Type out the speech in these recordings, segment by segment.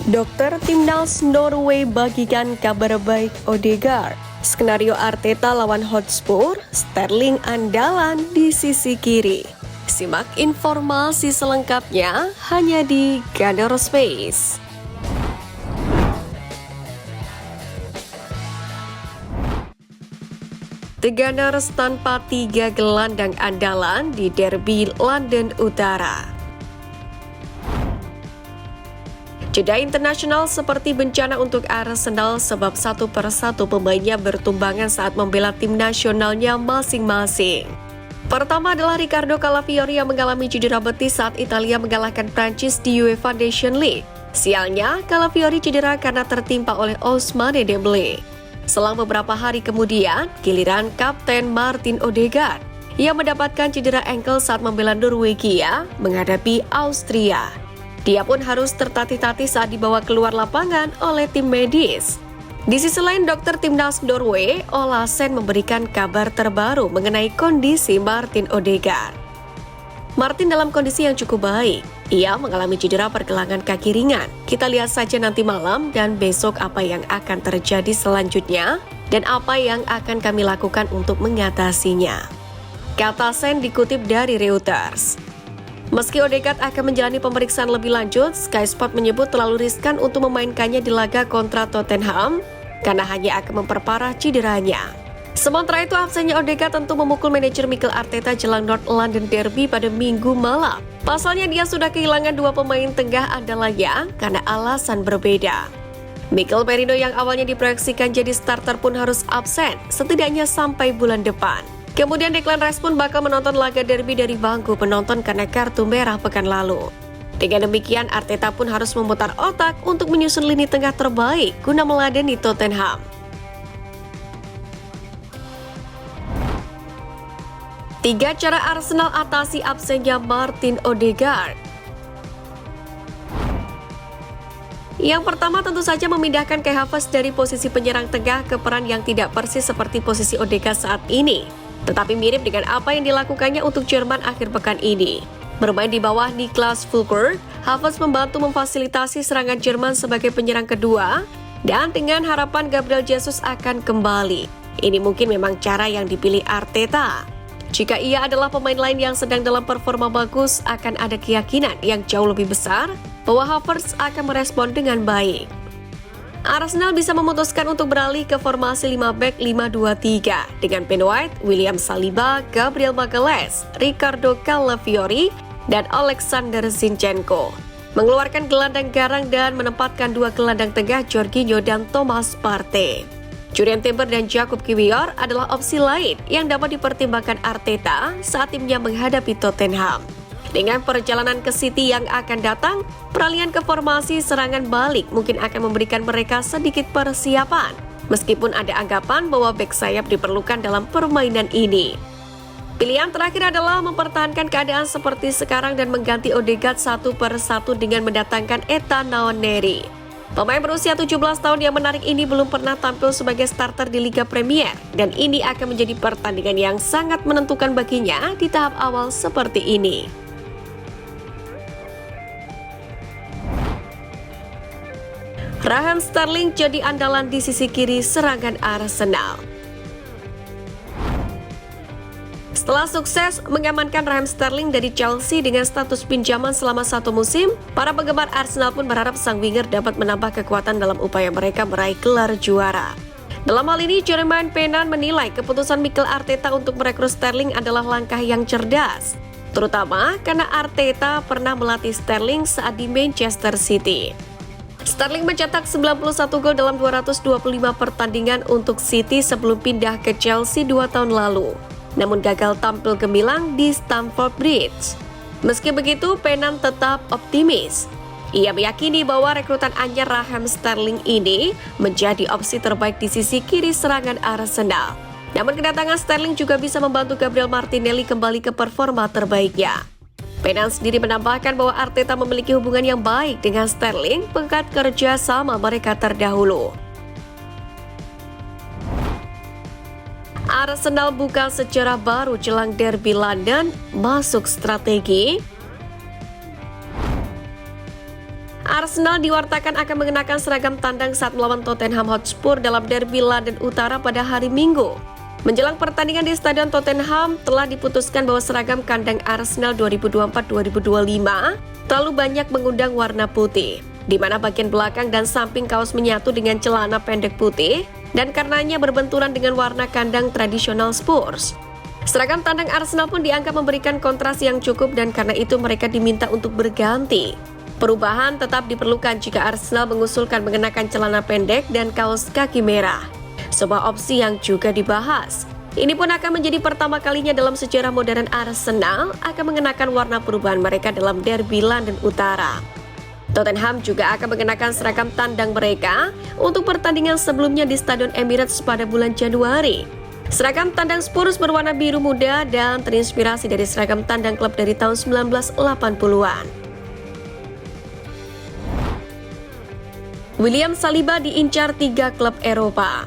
Dokter Timnas Norway bagikan kabar baik Odegaard. Skenario Arteta lawan Hotspur, Sterling andalan di sisi kiri. Simak informasi selengkapnya hanya di Gunner Space. The Gunners tanpa 3 gelandang andalan di derby London Utara. Jeda internasional seperti bencana untuk Arsenal sebab satu persatu pemainnya bertumbangan saat membela tim nasionalnya masing-masing. Pertama adalah Riccardo Calafiori yang mengalami cedera betis saat Italia mengalahkan Prancis di UEFA Nations League. Sialnya, Calafiori cedera karena tertimpa oleh Ousmane Dembélé. Selang beberapa hari kemudian, giliran Kapten Martin Odegaard yang mendapatkan cedera ankle saat membela Norwegia menghadapi Austria. Dia pun harus tertatih-tatih saat dibawa keluar lapangan oleh tim medis. Di sisi lain, dokter timnas Norway, Olasen, memberikan kabar terbaru mengenai kondisi Martin Odegaard. Martin dalam kondisi yang cukup baik. Ia mengalami cedera pergelangan kaki ringan. Kita lihat saja nanti malam dan besok apa yang akan terjadi selanjutnya dan apa yang akan kami lakukan untuk mengatasinya. Kata Sen dikutip dari Reuters. Meski Odegaard akan menjalani pemeriksaan lebih lanjut, Sky Sport menyebut terlalu riskan untuk memainkannya di laga kontra Tottenham karena hanya akan memperparah cederanya. Sementara itu, absennya Odegaard tentu memukul manajer Mikel Arteta jelang North London Derby pada Minggu malam. Pasalnya dia sudah kehilangan 2 pemain tengah andalannya karena alasan berbeda. Mikel Merino yang awalnya diproyeksikan jadi starter pun harus absen setidaknya sampai bulan depan. Kemudian Declan Rice pun bakal menonton laga derby dari bangku penonton karena kartu merah pekan lalu. Dengan demikian, Arteta pun harus memutar otak untuk menyusun lini tengah terbaik guna meladeni Tottenham. Tiga cara Arsenal atasi absennya Martin Odegaard. Yang pertama tentu saja memindahkan Kai Havertz dari posisi penyerang tengah ke peran yang tidak persis seperti posisi Odegaard saat ini, tetapi mirip dengan apa yang dilakukannya untuk Jerman akhir pekan ini. Bermain di bawah Niklas Füllkrug, Havertz membantu memfasilitasi serangan Jerman sebagai penyerang kedua dan dengan harapan Gabriel Jesus akan kembali. Ini mungkin memang cara yang dipilih Arteta. Jika ia adalah pemain lain yang sedang dalam performa bagus, akan ada keyakinan yang jauh lebih besar bahwa Havertz akan merespon dengan baik. Arsenal bisa memutuskan untuk beralih ke formasi 5 back 5-2-3 dengan Ben White, William Saliba, Gabriel Magalhaes, Riccardo Calafiori, dan Alexander Zinchenko. Mengeluarkan gelandang garang dan menempatkan 2 gelandang tengah Jorginho dan Thomas Partey. Julian Timber dan Jakub Kiwior adalah opsi lain yang dapat dipertimbangkan Arteta saat timnya menghadapi Tottenham. Dengan perjalanan ke City yang akan datang, peralihan ke formasi serangan balik mungkin akan memberikan mereka sedikit persiapan, meskipun ada anggapan bahwa bek sayap diperlukan dalam permainan ini. Pilihan terakhir adalah mempertahankan keadaan seperti sekarang dan mengganti Odegaard satu per satu dengan mendatangkan Ethan Nwaneri. Pemain berusia 17 tahun yang menarik ini belum pernah tampil sebagai starter di Liga Premier, dan ini akan menjadi pertandingan yang sangat menentukan baginya di tahap awal seperti ini. Raheem Sterling jadi andalan di sisi kiri serangan Arsenal. Setelah sukses mengamankan Raheem Sterling dari Chelsea dengan status pinjaman selama 1 musim, para penggemar Arsenal pun berharap sang winger dapat menambah kekuatan dalam upaya mereka meraih gelar juara. Dalam hal ini, Jermaine Pennant menilai keputusan Mikel Arteta untuk merekrut Sterling adalah langkah yang cerdas, terutama karena Arteta pernah melatih Sterling saat di Manchester City. Sterling mencetak 91 gol dalam 225 pertandingan untuk City sebelum pindah ke Chelsea 2 tahun lalu, namun gagal tampil gemilang di Stamford Bridge. Meski begitu, Pennant tetap optimis. Ia meyakini bahwa rekrutan anyar Raheem Sterling ini menjadi opsi terbaik di sisi kiri serangan Arsenal. Namun kedatangan Sterling juga bisa membantu Gabriel Martinelli kembali ke performa terbaiknya. Pennant sendiri menambahkan bahwa Arteta memiliki hubungan yang baik dengan Sterling berkat kerja sama mereka terdahulu. Arsenal buka sejarah baru jelang derby London, masuk strategi. Arsenal diwartakan akan mengenakan seragam tandang saat melawan Tottenham Hotspur dalam derby London Utara pada hari Minggu. Menjelang pertandingan di Stadion Tottenham, telah diputuskan bahwa seragam kandang Arsenal 2024-2025 terlalu banyak mengundang warna putih, di mana bagian belakang dan samping kaos menyatu dengan celana pendek putih, dan karenanya berbenturan dengan warna kandang tradisional Spurs. Seragam tandang Arsenal pun dianggap memberikan kontras yang cukup dan karena itu mereka diminta untuk berganti. Perubahan tetap diperlukan jika Arsenal mengusulkan mengenakan celana pendek dan kaos kaki merah. Sebuah opsi yang juga dibahas. Ini pun akan menjadi pertama kalinya dalam sejarah modern Arsenal akan mengenakan warna perubahan mereka dalam derby London Utara. Tottenham juga akan mengenakan seragam tandang mereka untuk pertandingan sebelumnya di Stadion Emirates pada bulan Januari. Seragam tandang Spurs berwarna biru muda dan terinspirasi dari seragam tandang klub dari tahun 1980-an. William Saliba diincar 3 klub Eropa.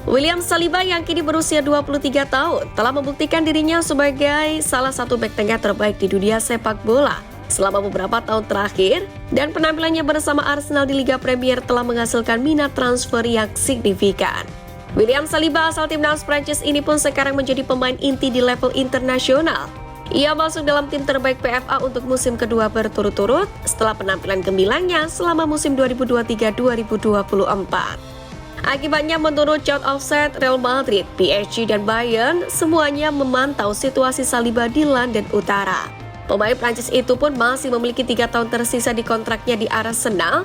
William Saliba yang kini berusia 23 tahun telah membuktikan dirinya sebagai salah satu bek tengah terbaik di dunia sepak bola selama beberapa tahun terakhir, dan penampilannya bersama Arsenal di Liga Premier telah menghasilkan minat transfer yang signifikan. William Saliba asal timnas Prancis ini pun sekarang menjadi pemain inti di level internasional. Ia masuk dalam tim terbaik PFA untuk musim kedua berturut-turut setelah penampilan gemilangnya selama musim 2023-2024. Akibatnya menurut Chart Offset, Real Madrid, PSG, dan Bayern semuanya memantau situasi Saliba di London Utara. Pemain Prancis itu pun masih memiliki 3 tahun tersisa di kontraknya di Arsenal,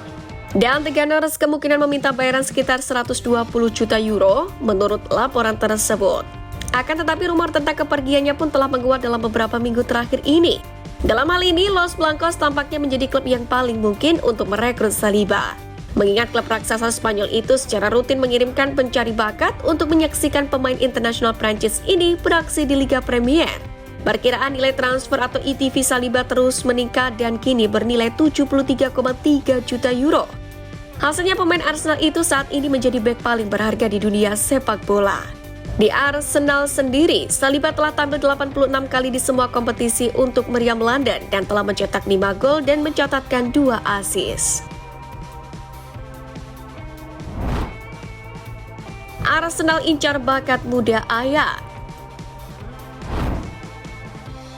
dan The Gunners kemungkinan meminta bayaran sekitar 120 juta euro menurut laporan tersebut. Akan tetapi rumor tentang kepergiannya pun telah menguat dalam beberapa minggu terakhir ini. Dalam hal ini, Los Blancos tampaknya menjadi klub yang paling mungkin untuk merekrut Saliba. Mengingat klub raksasa Spanyol itu secara rutin mengirimkan pencari bakat untuk menyaksikan pemain internasional Prancis ini beraksi di Liga Premier. Perkiraan nilai transfer atau ETV Saliba terus meningkat dan kini bernilai 73,3 juta euro. Hasilnya pemain Arsenal itu saat ini menjadi bek paling berharga di dunia sepak bola. Di Arsenal sendiri, Saliba telah tampil 86 kali di semua kompetisi untuk meriam London dan telah mencetak 5 gol dan mencatatkan 2 assist. Arsenal incar bakat muda Ajax.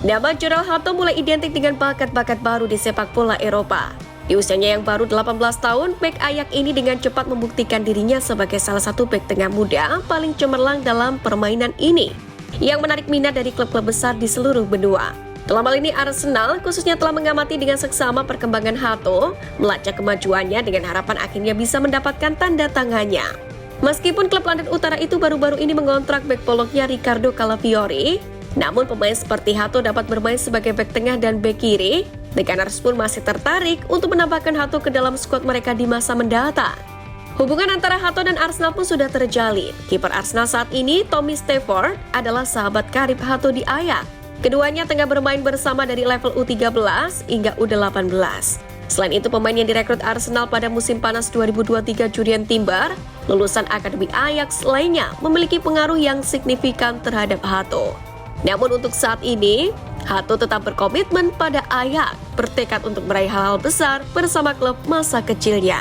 Nama Jorel Hato mulai identik dengan bakat-bakat baru di sepak bola Eropa. Di usianya yang baru 18 tahun, bek Ajax ini dengan cepat membuktikan dirinya sebagai salah satu bek tengah muda paling cemerlang dalam permainan ini, yang menarik minat dari klub-klub besar di seluruh benua. Dalam hal ini Arsenal khususnya telah mengamati dengan seksama perkembangan Hato, melacak kemajuannya dengan harapan akhirnya bisa mendapatkan tanda tangannya. Meskipun klub London Utara itu baru-baru ini mengontrak bek poloknya Riccardo Calafiori, namun pemain seperti Hato dapat bermain sebagai bek tengah dan bek kiri. The Gunners pun masih tertarik untuk menambahkan Hato ke dalam skuad mereka di masa mendatang. Hubungan antara Hato dan Arsenal pun sudah terjalin. Kiper Arsenal saat ini, Tommy Stafford, adalah sahabat karib Hato di Ajax. Keduanya tengah bermain bersama dari level U13 hingga U18. Selain itu, pemain yang direkrut Arsenal pada musim panas 2023 Jurrien Timber, lulusan Akademi Ajax lainnya, memiliki pengaruh yang signifikan terhadap Hato. Namun untuk saat ini, Hato tetap berkomitmen pada Ajax, bertekad untuk meraih hal-hal besar bersama klub masa kecilnya.